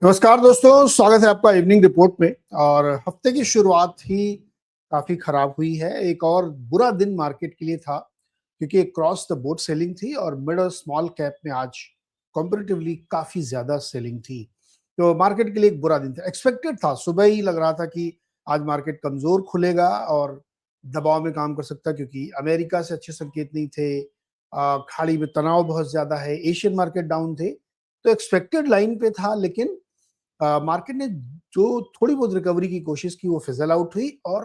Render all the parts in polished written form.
नमस्कार दोस्तों, स्वागत है आपका इवनिंग रिपोर्ट में। और हफ्ते की शुरुआत ही काफी खराब हुई है। एक और बुरा दिन मार्केट के लिए था क्योंकि क्रॉस द बोर्ड सेलिंग थी और मिड और स्मॉल कैप में आज कंपैरेटिवली काफी ज्यादा सेलिंग थी। तो मार्केट के लिए एक बुरा दिन था। एक्सपेक्टेड था, सुबह ही लग रहा था कि आज मार्केट कमजोर खुलेगा और दबाव में काम कर सकता, क्योंकि अमेरिका से अच्छे संकेत नहीं थे। खाड़ी में तनाव बहुत ज्यादा है, एशियन मार्केट डाउन थे। तो एक्सपेक्टेड लाइन पे था, लेकिन मार्केट ने जो थोड़ी बहुत रिकवरी की कोशिश की वो फिजल आउट हुई और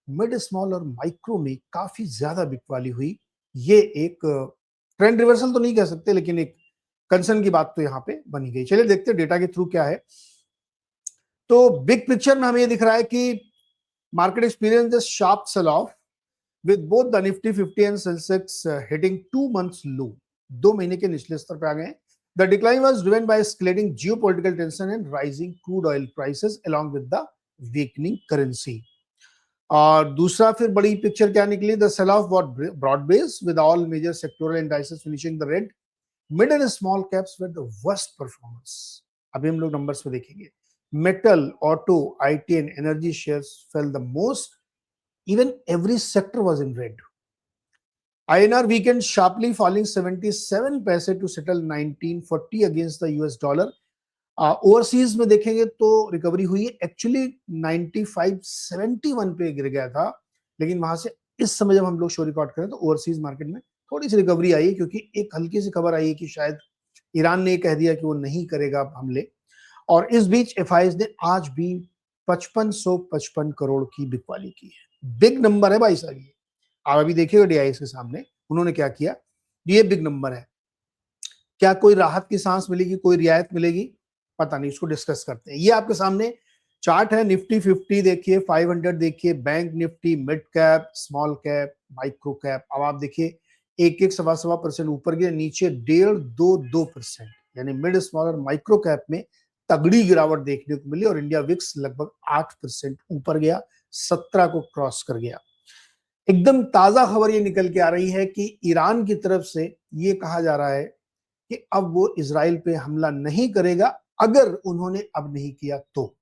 मिड स्मॉल और माइक्रो में काफी ज्यादा बिकवाली हुई। ये एक ट्रेंड रिवर्सल तो नहीं कह सकते, लेकिन एक कंसर्न की बात तो यहाँ पे बनी गई। चलिए देखते हैं डेटा के थ्रू क्या है। तो बिग पिक्चर में हमें ये दिख रहा है कि market experience a sharp sell off with both the Nifty 50 and Sensex hitting 2 months low. 2 महीने के निचले स्तर पे आ गए हैं। The decline was driven by escalating geopolitical tension and rising crude oil prices along with the weakening currency. और दूसरा फिर बड़ी पिक्चर क्या निकली? The sell off broad base with all major sectoral indices finishing the red. Mid and small caps with the worst performance. अभी हम लोग numbers पे देखेंगे। Metal, auto, IT and energy shares fell the most. Even every sector was in red. INR weakened sharply, falling 77 paise to settle 1940 against the US dollar. Overseas में देखेंगे तो recovery हुई है। एक्चुअली 9571 पे गिर गया था, लेकिन वहां से इस समय जब हम लोग शो रिकॉर्ड करें तो ओवरसीज मार्केट में थोड़ी सी रिकवरी आई है, क्योंकि एक हल्की सी खबर आई है कि शायद ईरान ने कह दिया कि वो नहीं करेगा हमले। और इस बीच एफआईज ने आज भी 5555 करोड़ की बिकवाली की है। बिग नंबर है भाई साहब ये। आप अभी देखिएगा डीआईएस के सामने उन्होंने क्या किया। ये बिग नंबर है। क्या कोई राहत की सांस मिलेगी, कोई रियायत मिलेगी? पता नहीं, उसको डिस्कस करते हैं। ये आपके सामने चार्ट है। निफ्टी 50 देखिए, 500 देखिए, bank Nifty, mid cap, small cap, micro cap. अब आप देखिए, एक एक सवा सवा परसेंट ऊपर गया, नीचे 1.5-2%। यानी मिड स्मॉल और माइक्रो कैप में तगड़ी गिरावट देखने को मिली और इंडिया विक्स लगभग 8% ऊपर गया, 17 को क्रॉस कर गया। एकदम ताजा खबर ये निकल के आ रही है कि ईरान की तरफ से ये कहा जा रहा है कि अब वो इजराइल पे हमला नहीं करेगा अगर उन्होंने अब नहीं किया तो।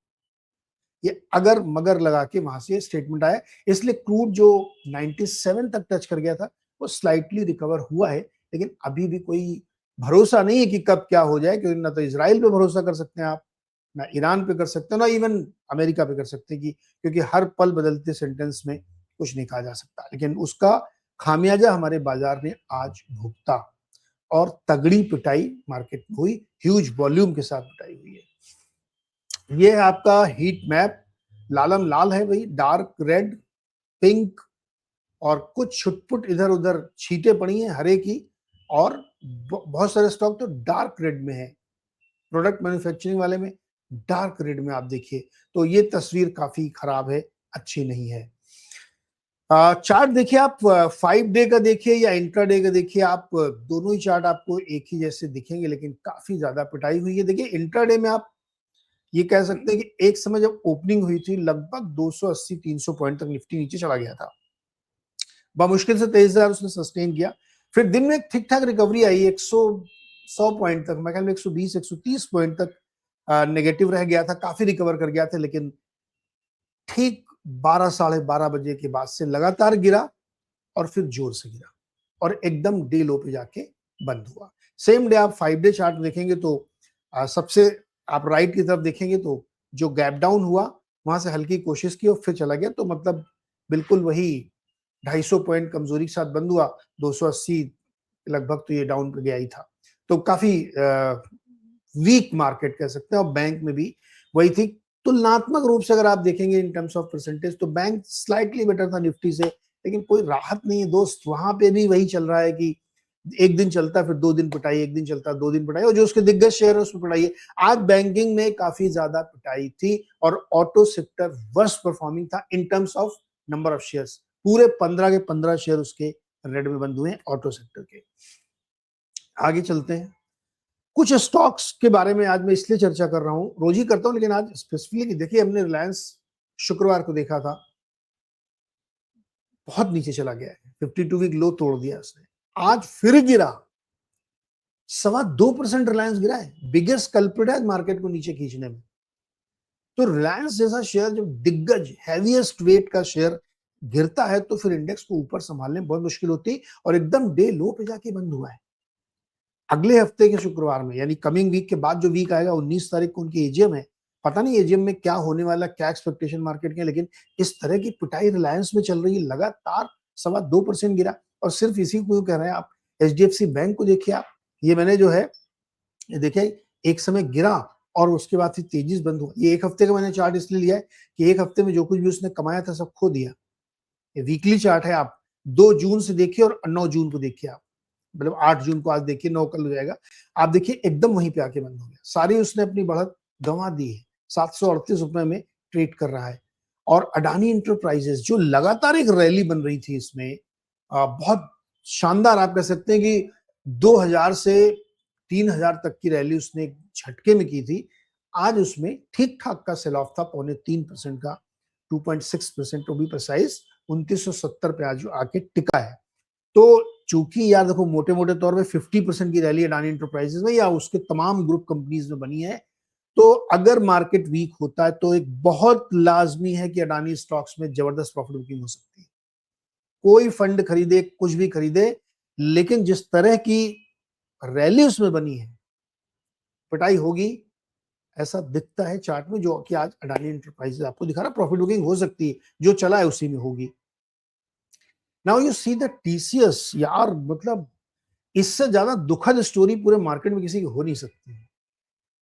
ये अगर मगर लगा के वहां से स्टेटमेंट आया। इसलिए क्रूड जो 97 तक टच कर गया था वो स्लाइटली रिकवर हुआ है, लेकिन अभी भी कोई भरोसा नहीं है कि कब क्या हो जाए, क्योंकि ना तो इजराइल पे भरोसा कर सकते हैं आप, ना ईरान पे कर सकते हैं, ना इवन अमेरिका पे कर सकते हैं, कि क्योंकि हर पल बदलते सेंटेंस में कुछ नहीं कहा जा सकता। लेकिन उसका खामियाजा हमारे बाजार ने आज भुगता और तगड़ी पिटाई मार्केट में हुई, ह्यूज वॉल्यूम के साथ पिटाई हुई है। ये है आपका हीट मैप। लालम लाल है भाई, डार्क रेड, पिंक और कुछ छुटपुट इधर उधर छींटे पड़ी हैं हरे की। और बहुत सारे स्टॉक तो डार्क रेड में है। प्रोडक्ट मैन्युफैक्चरिंग वाले में डार्क रेड में आप देखिए, तो ये तस्वीर काफी खराब है, अच्छी नहीं है। चार्ट देखिए आप, 5 डे का देखिए या इंट्राडे का देखिए आप, दोनों ही चार्ट आपको एक ही जैसे दिखेंगे, लेकिन काफी ज्यादा पिटाई हुई है। देखिए इंट्राडे में आप ये कह सकते हैं कि एक समय जब ओपनिंग हुई थी लगभग 280-300 पॉइंट तक निफ्टी नीचे चला गया था। मुश्किल से 23,000 उसने सस्टेन किया। फिर दिन में एक ठीक ठाक रिकवरी आई, 100 पॉइंट तक, मैं ख्याल में 120-130 पॉइंट तक नेगेटिव रह गया था, काफी रिकवर कर गया था। लेकिन ठीक 12-12:30 बजे के बाद से लगातार गिरा और फिर जोर से गिरा और एकदम डे लो पे जाके बंद हुआ। सेम डे आप 5 डे चार्ट देखेंगे तो सबसे आप राइट की तरफ देखेंगे तो जो गैप डाउन हुआ वहां से हल्की कोशिश की और फिर चला गया, तो मतलब बिल्कुल वही 250 पॉइंट कमजोरी के साथ बंद हुआ। 280 लगभग तो ये डाउन पे गया ही था। तो काफी वीक मार्केट कह सकते हैं। और बैंक में भी वही थी। तुलनात्मक रूप से अगर आप देखेंगे इन टर्म्स ऑफ परसेंटेज तो बैंक स्लाइटली बेटर था निफ्टी से, लेकिन कोई राहत नहीं है दोस्त। वहां पे भी वही चल रहा है कि एक दिन चलता फिर 2 दिन पिटाई, एक दिन चलता 2 दिन पिटाई, और जो उसके दिग्गज शेयर है उसमें पिटाई है। आज बैंकिंग में काफी ज्यादा पिटाई थी और ऑटो सेक्टर वर्स्ट परफॉर्मिंग था in terms of number of shares. पूरे 15 के 15 शेयर उसके रेड में बंद हुए हैं ऑटो सेक्टर के। आगे चलते हैं। कुछ स्टॉक्स के बारे में आज मैं इसलिए चर्चा कर रहा हूं, रोज ही करता हूं लेकिन आज स्पेसिफिकली देखिए, हमने रिलायंस शुक्रवार को देखा था, बहुत नीचे चला गया है, 52 वीक लो तोड़ दिया उसने, आज फिर गिरा। 2.25% रिलायंस गिरा है, बिगेस्ट कल्प्रिट है मार्केट को नीचे खींचने में। तो रिलायंस जैसा शेयर जब दिग्गज हैवीएस्ट वेट का शेयर गिरता है तो फिर इंडेक्स को ऊपर संभालने में बहुत मुश्किल होती है, और एकदम डे लो पे जाके बंद हुआ है। अगले हफ्ते के शुक्रवार में, यानी कमिंग वीक के बाद जो वीक आएगा, 19 तारीख को उनकी एजीएम है। पता नहीं एजीएम में क्या होने वाला, क्या एक्सपेक्टेशन मार्केट के, लेकिन इस तरह की पिटाई रिलायंस में चल रही है, लगातार 2.25% गिरा। और सिर्फ इसी को कह रहे हैं आप, एचडीएफसी बैंक को देखिए आप, ये मैंने जो है ये देखिए एक समय गिरा और उसके बाद फिर तेजी से बंद हुआ। ये एक हफ्ते का मैंने चार्ट इसलिए लिया है कि एक हफ्ते में जो कुछ भी उसने कमाया था सब खो दिया। ये वीकली चार्ट है, आप 2 जून से देखिए और 9 जून को देखिए आप, मतलब 8 जून को आज देखिए, 9 कल हो जाएगा। आप देखिए एकदम वहीं पे आके बंद हो गया, सारी उसने अपनी बढ़त गंवा दी है। 738 रुपए में ट्रेड कर रहा है। और अडानी इंटरप्राइजेस जो लगातार एक रैली बन रही थी इसमें, बहुत शानदार, आप कह सकते हैं कि 2000 से 3000 तक की रैली उसने एक झटके में की थी। आज उसमें ठीक ठाक का सेल ऑफ था, 0.3% का, 2.6% टू बी प्रिसाइज, 2970 पे आज आके टिका है। तो चूंकि यार देखो, मोटे मोटे तौर पे 50% की रैली अडानी इंटरप्राइजेस में या उसके तमाम ग्रुप कंपनीज में बनी है, तो अगर मार्केट वीक होता है तो एक बहुत लाजमी है कि अडानी स्टॉक्स में जबरदस्त प्रॉफिट बुकिंग हो सकती है। कोई फंड खरीदे, कुछ भी खरीदे, लेकिन जिस तरह की रैली उसमें बनी है, पिटाई होगी, ऐसा दिखता है चार्ट में, जो कि आज अडानी इंटरप्राइजेस आपको दिखा रहा, प्रॉफिट बुकिंग हो सकती है, जो चला है उसी में होगी। Now you see the TCS, यार मतलब इससे ज्यादा दुखद स्टोरी पूरे मार्केट में किसी की हो नहीं सकती।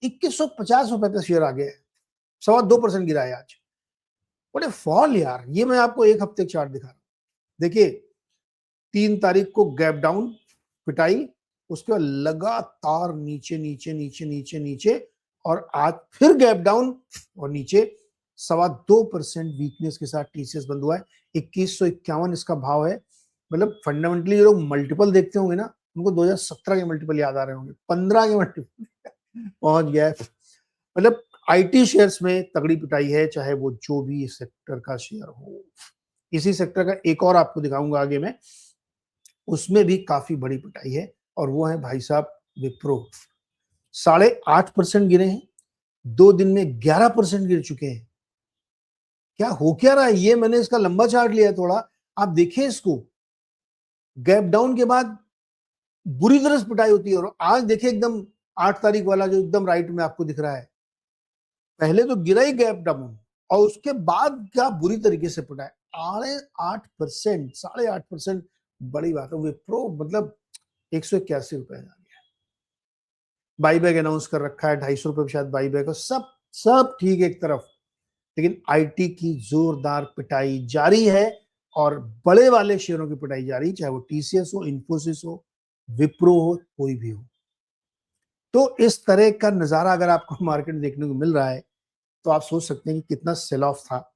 2150 रुपए का शेयर आ गया है, 2.25% गिरा है आज। बड़े फॉल यार, ये मैं आपको एक हफ्ते चार्ट दिखा रहा हूं। देखिए 3 तारीख को गैप डाउन, पिटाई, उसके बाद लगातार नीचे नीचे नीचे नीचे नीचे, और आज फिर गैप डाउन और नीचे। 2.25% वीकनेस के साथ टीसीएस बंद हुआ है। 2151 इसका भाव है। मतलब फंडामेंटली जो लोग मल्टीपल देखते होंगे ना, उनको 2017 के मल्टीपल याद आ रहे होंगे, 15 के मल्टीपल पहुंच गया है। मतलब आईटी शेयर्स में तगड़ी पिटाई है, चाहे वो जो भी सेक्टर का शेयर हो। इसी सेक्टर का एक और आपको दिखाऊंगा आगे मैं, उसमें भी काफी बड़ी पिटाई है, और वो है भाई साहब विप्रो। 8.5% गिरे हैं, 2 दिन में 11% गिर चुके हैं। क्या रहा है, ये मैंने इसका लंबा चार्ट लिया है थोड़ा, आप देखिए इसको। गैप डाउन के बाद बुरी तरह से पिटाई होती है, और आज देखिए एकदम 8 तारीख वाला जो एकदम राइट में आपको दिख रहा है, पहले तो गिरा ही गैप डाउन, और उसके बाद क्या बुरी तरीके से पिटाई। 8.5%, 8.5%, बड़ी बात है। विप्रो मतलब 181 रुपए आ गया। बाईबैक अनाउंस कर रखा है, 250 रुपए शायद बाईबैक, और सब ठीक है एक तरफ, लेकिन आईटी की जोरदार पिटाई जारी है, और बड़े वाले शेयरों की पिटाई जारी, चाहे वो टीसीएस हो, इन्फोसिस हो, विप्रो हो, कोई भी हो। तो इस तरह का नजारा अगर आपको मार्केट में देखने को मिल रहा है, तो आप सोच सकते हैं कि कितना सेल ऑफ था।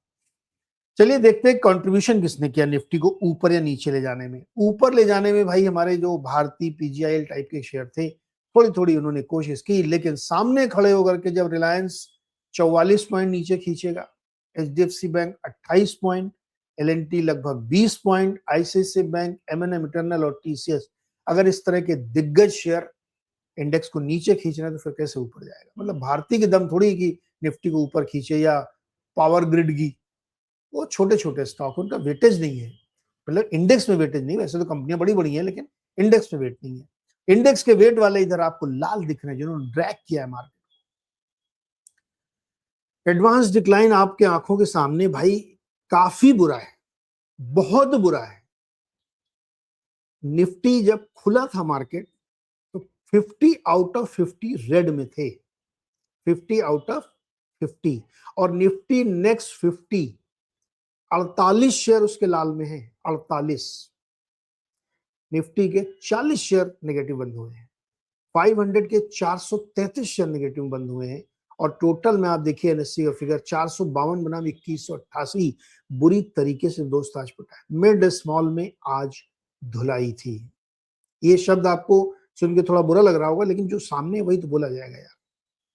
चलिए देखते हैं कंट्रीब्यूशन किसने किया निफ्टी को ऊपर या नीचे ले जाने में। ऊपर ले जाने में भाई हमारे जो भारतीय पीजीआईएल टाइप के शेयर थे, थोड़ी थोड़ी उन्होंने कोशिश की, लेकिन सामने खड़े होकर के जब रिलायंस 44 पॉइंट नीचे खींचेगा, एचडीएफसी बैंक 28 पॉइंट, एलएनटी लगभग 20 point, ICICI bank, MNM internal और टीसीएस, अगर इस तरह के दिग्गज शेयर इंडेक्स को नीचे खींचना है तो फिर कैसे ऊपर जाएगा। मतलब भारतीय के दम थोड़ी कि निफ्टी को ऊपर खींचे, या पावर ग्रिड की, वो छोटे छोटे स्टॉक, उनका वेटेज नहीं है, मतलब इंडेक्स में वेटेज नहीं। वैसे तो कंपनियां बड़ी बड़ी हैं, लेकिन इंडेक्स में वेट नहीं है। इंडेक्स के वेट वाले इधर आपको लाल दिख रहे हैं, जिन्होंने ड्रैग किया है मार्केट। एडवांस डिक्लाइन आपके आंखों के सामने भाई काफी बुरा है, बहुत बुरा है। निफ्टी जब खुला था मार्केट तो 50 आउट ऑफ 50 रेड में थे, 50 आउट ऑफ 50, और निफ्टी नेक्स्ट 50, 48 शेयर उसके लाल में है, 48। निफ्टी के 40 शेयर नेगेटिव बंद हुए हैं, 500 के 433 शेयर नेगेटिव बंद हुए हैं, और टोटल में आप देखिए एनएससी का फिगर 452 बनाम 2188, बुरी तरीके से दोस्त आज पटा है। मिड स्मॉल में आज धुलाई थी। ये शब्द आपको सुन के थोड़ा बुरा लग रहा होगा, लेकिन जो सामने है वही तो बोला जाएगा यार।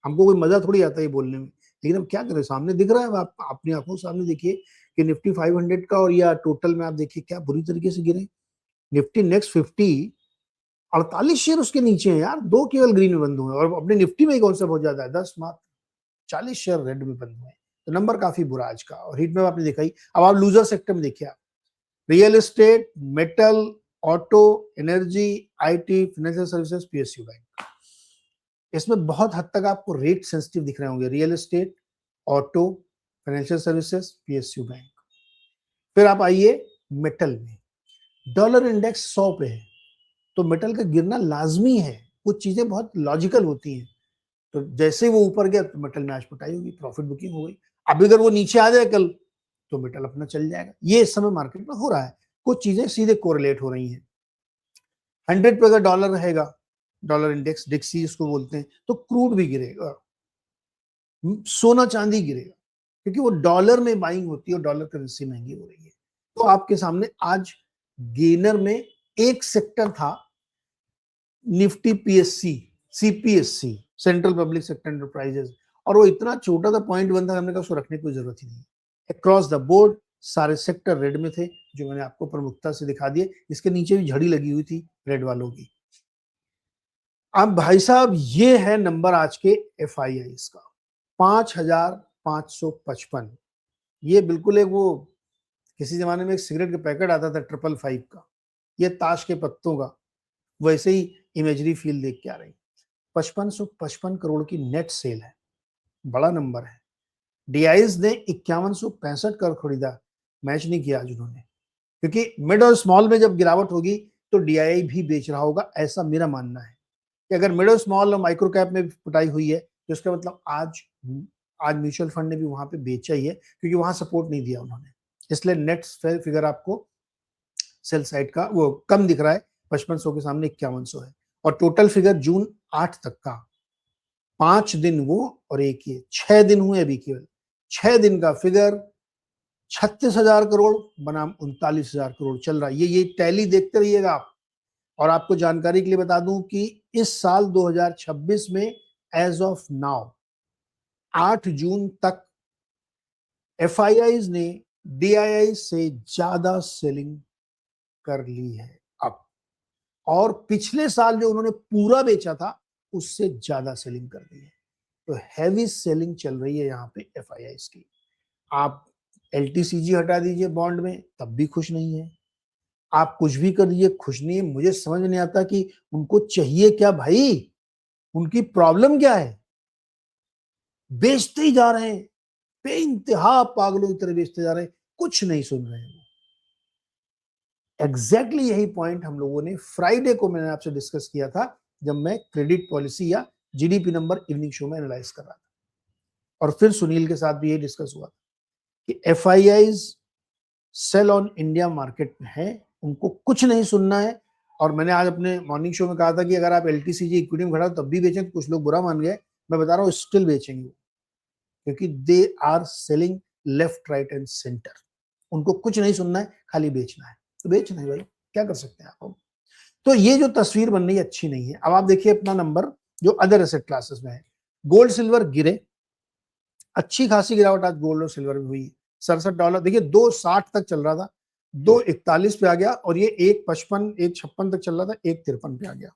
हमको कोई मजा थोड़ी आता है बोलने में, लेकिन हम क्या करें, सामने दिख रहा है, आप अपनी आंखों सामने देखिए कि निफ्टी 500 का, और या टोटल में आप देखिए क्या बुरी तरीके से गिरे। निफ्टी नेक्स्ट 50 48 शेयर उसके नीचे हैं यार, 2 केवल ग्रीन में बंद हुए, और अपने निफ्टी में ही कौन सा बहुत ज्यादा है, 10 मात्र, 40 शेयर रेड में बंद हुए। तो नंबर काफी बुरा आज का, और हीट मैप आपने देखा ही। अब आप लूजर सेक्टर में देखिए, आप real estate, metal, auto, energy, IT, financial services, PSU bank. इसमें बहुत हद तक आपको रेट सेंसिटिव दिख रहे होंगे, real estate, auto, financial services, PSU bank. फिर आप आइए मेटल में, डॉलर इंडेक्स 100 पे है, तो मेटल का गिरना लाजमी है, कुछ चीजें बहुत लॉजिकल होती हैं। तो जैसे वो ऊपर गया तो मेटल में आज पिटाई होगी, प्रॉफिट बुकिंग हो गई। अब अगर वो नीचे आ जाए कल, तो मेटल अपना चल जाएगा। ये इस समय मार्केट में हो रहा है, कुछ चीजें सीधे कोरिलेट हो रही हैं। 100 पे अगर डॉलर रहेगा, डॉलर इंडेक्स डिक्सी इसको बोलते हैं, तो क्रूड भी गिरेगा, सोना चांदी गिरेगा, क्योंकि वो डॉलर में बाइंग होती है और डॉलर करेंसी महंगी हो रही है। तो आपके सामने आज गेनर में एक सेक्टर था, Nifty PSC, CPSC, central public sector enterprises, और वो इतना छोटा था, 0.1 था, हमने कहा उसको रखने की कोई जरूरत ही नहीं। अक्रॉस द बोर्ड सारे सेक्टर रेड में थे, जो मैंने आपको प्रमुखता से दिखा दिए। इसके नीचे भी झड़ी लगी हुई थी रेड वालों की। अब भाई साहब, ये है नंबर आज के एफआईआईस का, 5555। ये बिल्कुल एक वो किसी जमाने में एक सिगरेट का पैकेट आता था 555 का, ये ताश के पत्तों का, वैसे ही इमेजरी फील देख के आ रही। 5555 करोड़ की नेट सेल है, बड़ा नंबर है। डीआईज ने 5165 करोड़ खरीदा, मैच नहीं किया आज उन्होंने, क्योंकि मिड और स्मॉल में जब गिरावट होगी तो डीआईआई भी बेच रहा होगा, ऐसा मेरा मानना है। कि अगर मिड और स्मॉल और माइक्रो कैप में पिटाई हुई है, तो इसका मतलब आज म्यूचुअल फंड ने भी वहां पे बेचा ही है, क्योंकि वहां सपोर्ट नहीं दिया उन्होंने। इसलिए नेट फिगर आपको सेल साइड का वो कम दिख रहा है, 5500 के सामने 5100 है। और टोटल फिगर जून 8 तक का, 5 दिन वो और एक ये 6 दिन हुए अभी, केवल 6 दिन का फिगर 36,000 करोड़ बनाम 39,000 करोड़ चल रहा है। ये टैली देखते रहिएगा आप। और आपको जानकारी के लिए बता दूं कि इस साल 2026 में एज ऑफ नाउ 8 जून तक एफआईआईज ने डीआईआई से ज्यादा सेलिंग कर ली है अब, और पिछले साल जो उन्होंने पूरा बेचा था उससे ज्यादा सेलिंग कर दी है। तो हैवी सेलिंग चल रही है यहाँ पे एफआईआईज की। आप एलटीसीजी हटा दीजिए बॉन्ड में, तब भी खुश नहीं है। आप कुछ भी कर दीजिए, खुश नहीं है। मुझे समझ नहीं आता कि उनको चाहिए क्या भाई, उनकी प्रॉब्लम क्या है। बेचते ही जा रहे हैं, बेइंतहा पागलों की तरह बेचते जा रहे हैं, कुछ नहीं सुन रहे हैं। एग्जैक्टली यही पॉइंट हम लोगों ने फ्राइडे को मैंने आपसे डिस्कस किया था, जब मैं क्रेडिट पॉलिसी या जीडीपी नंबर इवनिंग शो में एनालाइज कर रहा था। और फिर सुनील के साथ भी ये डिस्कस हुआ कि FIIs sell on India market में है, उनको कुछ नहीं सुनना है। और मैंने आज अपने मॉर्निंग शो में कहा था कि अगर आप एलटीसीजी इक्विटी में खड़ा तब भी बेचें, तो कुछ लोग बुरा मान गए। मैं बता रहा हूँ स्टिल बेचेंगे, क्योंकि they are selling left right and centre. उनको कुछ नहीं सुनना है, खाली बेचना है, तो बेचना है भाई, क्या कर सकते हैं आप। तो ये जो तस्वीर बन रही है अच्छी नहीं है। अब आप देखिए अपना नंबर जो अदर एसेट क्लासेस में है, गोल्ड सिल्वर गिरे, अच्छी खासी गिरावट आज गोल्ड और सिल्वर में हुई। $67 देखिए, 260 तक चल रहा था, 241 पे आ गया, और ये 155 156 तक चल रहा था, 153 पे आ गया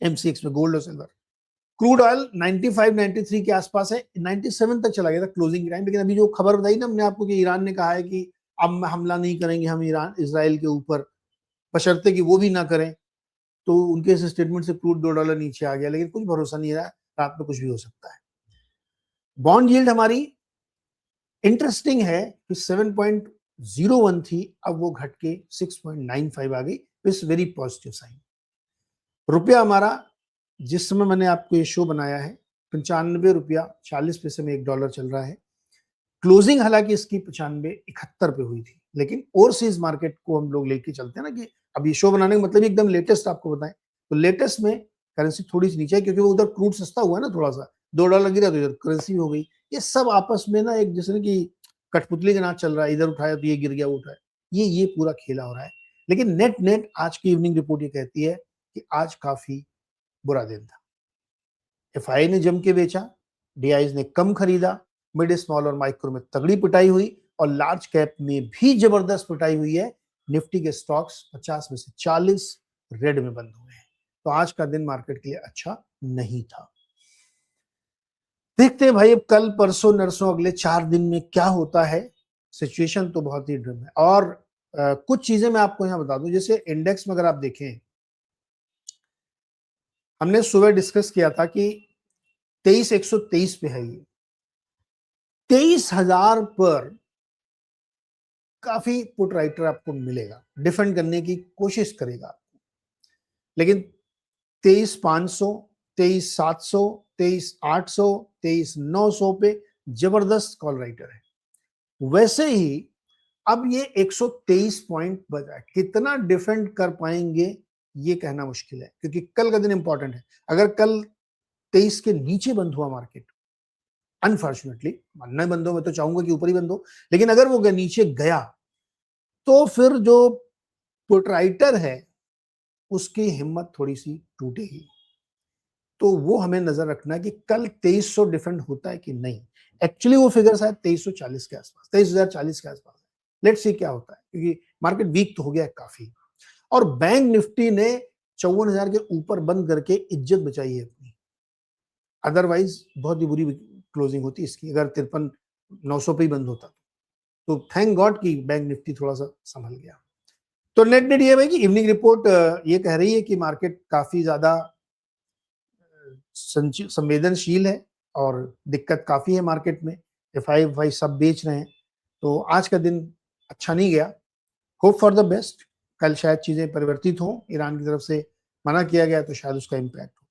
एमसीएक्स में गोल्ड और सिल्वर। क्रूड ऑयल 95 93 के आसपास है, 97 तक चला गया था क्लोजिंग टाइम। लेकिन अभी जो खबर बताई ना हमने आपको कि ईरान ने कहा है कि अब हमला नहीं करेंगे हम ईरान इजराइल के ऊपर, बशर्ते कि वो भी ना करें, तो उनके इस स्टेटमेंट से क्रूड $2 नीचे आ गया। लेकिन कुछ भरोसा नहीं रहा, रात में कुछ भी हो सकता है। बॉन्ड यील्ड हमारी इंटरेस्टिंग है कि 7.01 थी, अब वो घट के 6.95 आ गई, इट्स वेरी पॉजिटिव साइन। रुपया हमारा, जिस समय मैंने आपको ये शो बनाया है, 95 रुपया 40 पैसे में $1 चल रहा है। क्लोजिंग हालांकि इसकी 95.71 पे हुई थी। लेकिन ओवरसीज मार्केट को हम लोग लेके चलते हैं ना, कि अब ये शो बनाने का मतलब एकदम लेटेस्ट आपको बताएं, तो लेटेस्ट में करेंसी थोड़ी सी नीचे है, क्योंकि वो उधर क्रूड सस्ता हुआ है ना, थोड़ा सा $2 गिरा तो इधर करेंसी हो गई। ये सब आपस में ना एक जैसे कि कठपुतली का नाच चल रहा है, इधर उठाया तो ये गिर गया, वो उठाया, ये पूरा खेला हो रहा है। लेकिन नेट नेट आज की इवनिंग रिपोर्ट ये कहती है कि आज काफी बुरा दिन था। एफआई ने जम के बेचा, डीआईज ने कम खरीदा, मिड स्मॉल और माइक्रो में तगड़ी पिटाई हुई, और लार्ज कैप में भी जबरदस्त पिटाई हुई है। निफ्टी के स्टॉक्स 50 में से 40 रेड में बंद हुए हैं। तो आज का दिन मार्केट के लिए अच्छा नहीं था। देखते हैं भाई अब कल परसों नरसों अगले 4 दिन में क्या होता है। सिचुएशन तो बहुत ही ड्रिम है। और कुछ चीजें मैं आपको यहाँ बता दूं, जैसे इंडेक्स में अगर आप देखें, हमने सुबह डिस्कस किया था कि 23,123 पे है ये, 23,000 पर काफी पुट राइटर आपको मिलेगा, डिफेंड करने की कोशिश करेगा, लेकिन 23,500, 23,700, 23,800, 23,900 पे जबरदस्त कॉल राइटर है। वैसे ही अब ये 123 पॉइंट बचा है, कितना डिफेंड कर पाएंगे ये कहना मुश्किल है, क्योंकि कल का दिन इंपॉर्टेंट है। अगर कल 23 के नीचे बंद हुआ मार्केट, अनफॉर्चुनेटली, मानना बंद हो, मैं तो चाहूंगा कि ऊपर ही बंद हो, लेकिन अगर वो नीचे गया तो फिर जो पुट राइटर है उसकी हिम्मत थोड़ी सी टूटेगी। तो वो हमें नजर रखना है कि कल 2300 डिफेंड होता है कि नहीं। एक्चुअली वो फिगर शायद 2340 के आसपास, 23,040 के आसपास है। लेट्स सी क्या होता है, क्योंकि मार्केट वीक तो हो गया है काफी। और बैंक निफ्टी ने 54,000 के ऊपर बंद करके इज्जत बचाई है अपनी, अदरवाइज बहुत ही बुरी क्लोजिंग होती इसकी अगर 53,900 पे ही बंद होता। तो थैंक गॉड कि बैंक निफ्टी थोड़ा सा संभल गया। तो नेट ये भाई कि इवनिंग रिपोर्ट ये कह रही है कि मार्केट काफी ज्यादा संवेदनशील है और दिक्कत काफी है मार्केट में, एफआई सब बेच रहे हैं। तो आज का दिन अच्छा नहीं गया। होप फॉर द बेस्ट, कल शायद चीजें परिवर्तित हों, ईरान की तरफ से मना किया गया तो शायद उसका इम्पैक्ट हो।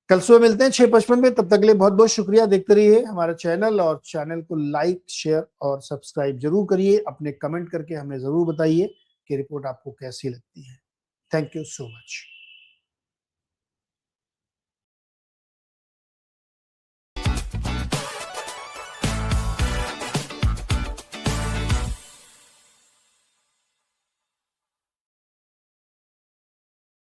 कल सुबह मिलते हैं 6:55 में, तब तक के लिए बहुत बहुत शुक्रिया। देखते रहिए हमारा चैनल, और चैनल को लाइक शेयर और सब्सक्राइब जरूर करिए। अपने कमेंट करके हमें जरूर बताइए कि रिपोर्ट आपको कैसी लगती है। Thank you so much.